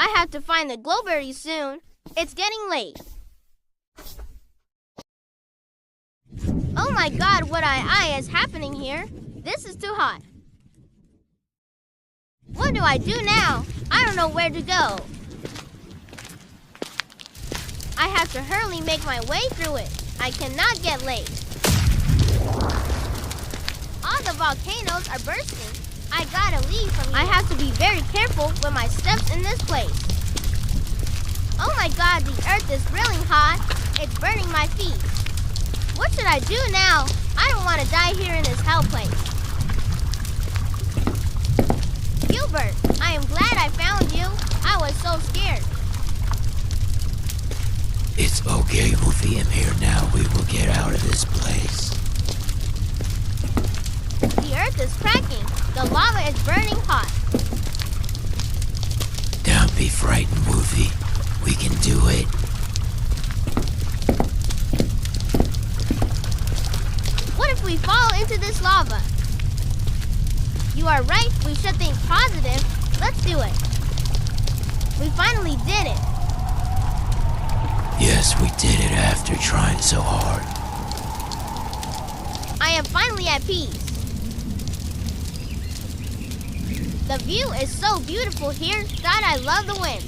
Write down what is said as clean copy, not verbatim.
I have to find the glowberries soon. It's getting late. Oh my god, what is happening here? This is too hot. What do I do now? I don't know where to go. I have to hurriedly make my way through it. I cannot get late. All the volcanoes are bursting. I gotta leave from here. I have to be very careful with my steps in this place. Oh my god, the earth is really hot. It's burning my feet. What should I do now? I don't want to die here in this hell place. Gilbert, I am glad I found you. I was so scared. It's okay, Woofy. I'm here now. We will get out of this place. The earth is cracking. The lava is burning hot. Don't be frightened, Woofy. We can do it. What if we fall into this lava? You are right. We should think positive. Let's do it. We finally did it. Yes, we did it after trying so hard. I am finally at peace. The view is so beautiful here. God, I love the wind.